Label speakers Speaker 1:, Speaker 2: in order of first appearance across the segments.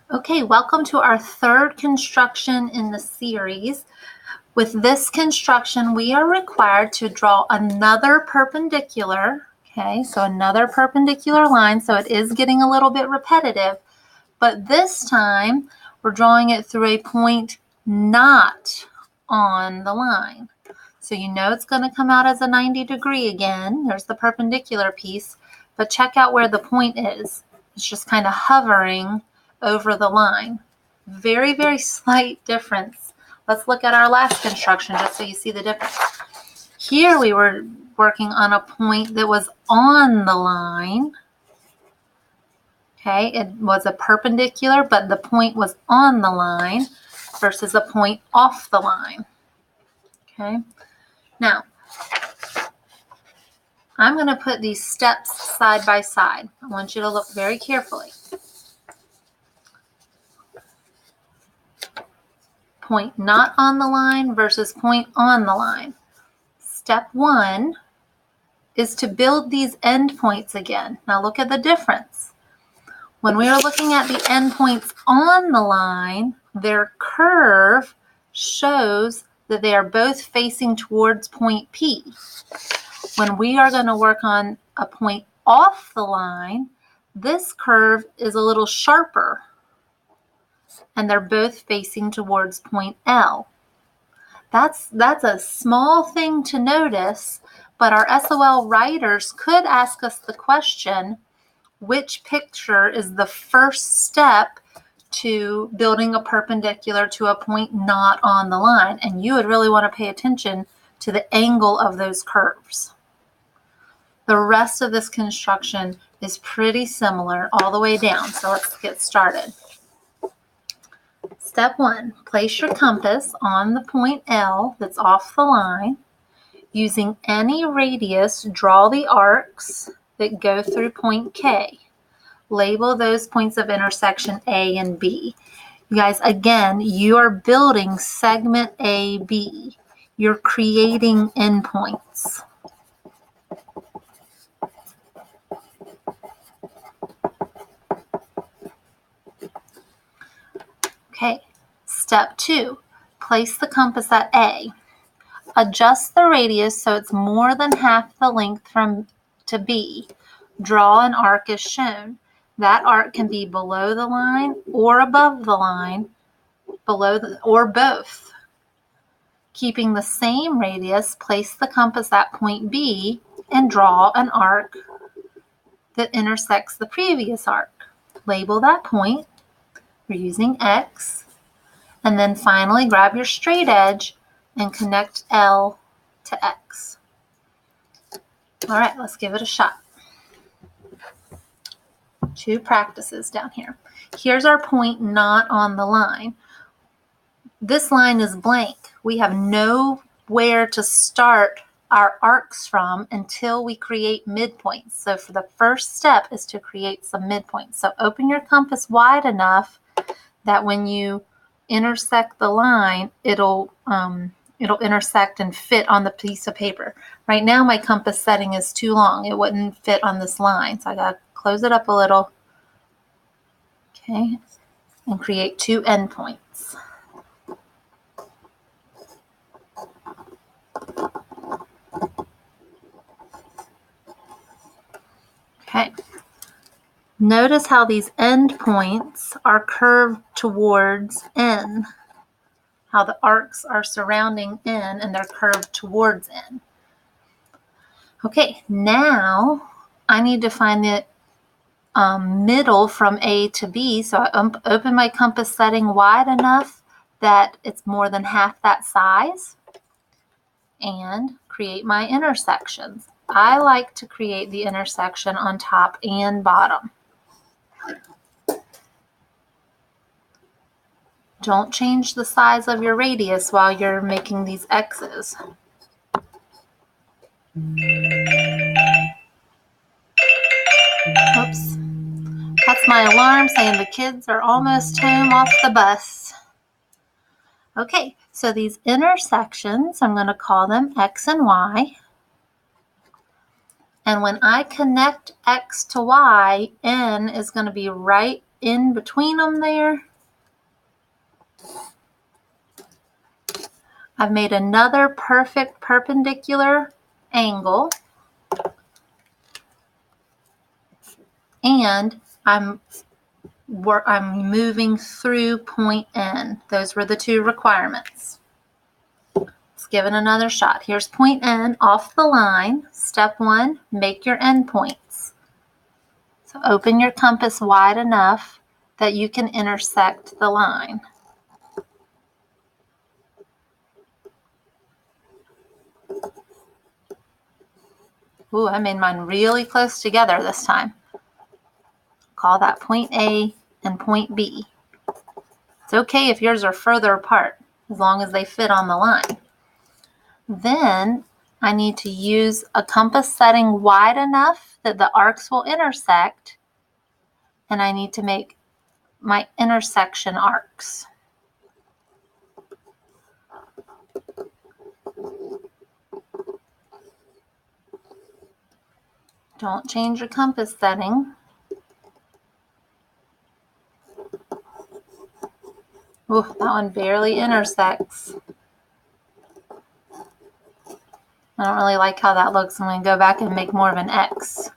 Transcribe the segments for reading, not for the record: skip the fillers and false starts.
Speaker 1: Okay, welcome to our third construction in the series. With this construction, we are required to draw another perpendicular. Okay, so another perpendicular line. So it is getting a little bit repetitive, but this time we're drawing it through a point not on the line. So you know it's going to come out as a 90-degree again. There's the perpendicular piece, but check out where the point is. It's just kind of hovering over the line. Very, very slight difference. Let's look at our last construction just so you see the difference. Here we were working on a point that was on the line. Okay, it was a perpendicular, but the point was on the line versus a point off the line. Okay, now I'm going to put these steps side by side. I want you to look very carefully. Point not on the line versus point on the line. Step 1 is to build these endpoints again. Now look at the difference. When we are looking at the endpoints on the line, their curve shows that they are both facing towards point P. When we are going to work on a point off the line, this curve is a little sharper, and they're both facing towards point L. That's a small thing to notice, but our SOL writers could ask us the question, which picture is the first step to building a perpendicular to a point not on the line? And you would really want to pay attention to the angle of those curves. The rest of this construction is pretty similar all the way down, so let's get started. Step 1, place your compass on the point L that's off the line. Using any radius, draw the arcs that go through point K. Label those points of intersection A and B. You guys, again, you are building segment AB. You're creating endpoints. Okay, step 2, place the compass at A. Adjust the radius so it's more than half the length from to B. Draw an arc as shown. That arc can be below the line or above the line, or both. Keeping the same radius, place the compass at point B and draw an arc that intersects the previous arc. Label that point. We're using X. And then finally grab your straight edge and connect L to X. All right, let's give it a shot. 2 practices down here. Here's our point not on the line. This line is blank. We have nowhere to start our arcs from until we create midpoints. So for the first step is to create some midpoints. So open your compass wide enough that when you intersect the line, it'll intersect and fit on the piece of paper. Right now my compass setting is too long. It wouldn't fit on this line. So I got to close it up a little. Okay, and create 2 endpoints. Okay. Notice how these endpoints are curved towards N. How the arcs are surrounding N and they're curved towards N. Okay, now I need to find the middle from A to B. So I open my compass setting wide enough that it's more than half that size and create my intersections. I like to create the intersection on top and bottom. Don't change the size of your radius while you're making these X's. Oops. That's my alarm saying the kids are almost home off the bus. Okay, so these intersections, I'm going to call them X and Y. And when I connect X to Y, N is going to be right in between them there. I've made another perfect perpendicular angle, and I'm moving through point N. Those were the two requirements. Let's give it another shot. Here's point N off the line. Step 1, make your endpoints. So open your compass wide enough that you can intersect the line. Ooh, I made mine really close together this time. Call that point A and point B. It's okay if yours are further apart, as long as they fit on the line. Then I need to use a compass setting wide enough that the arcs will intersect, and I need to make my intersection arcs. Don't change your compass setting. Ooh, that one barely intersects. I don't really like how that looks. I'm going to go back and make more of an X.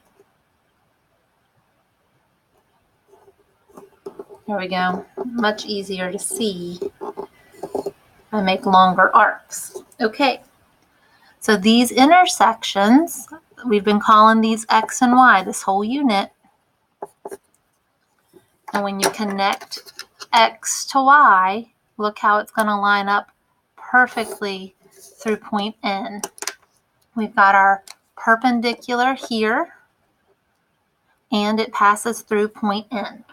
Speaker 1: There we go. Much easier to see. I make longer arcs. Okay. So these intersections, we've been calling these X and Y this whole unit. And when you connect X to Y, look how it's going to line up perfectly through point N. We've got our perpendicular here, and it passes through point N.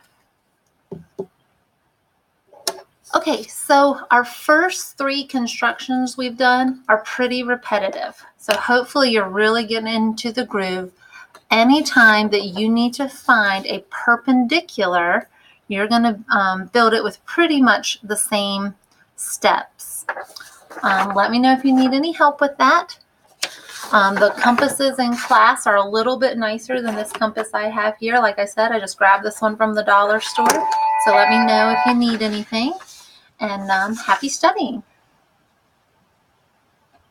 Speaker 1: Okay, so our first 3 constructions we've done are pretty repetitive. So hopefully you're really getting into the groove. Anytime that you need to find a perpendicular, you're going to build it with pretty much the same steps. Let me know if you need any help with that. The compasses in class are a little bit nicer than this compass I have here. Like I said, I just grabbed this one from the dollar store. So let me know if you need anything. And happy studying.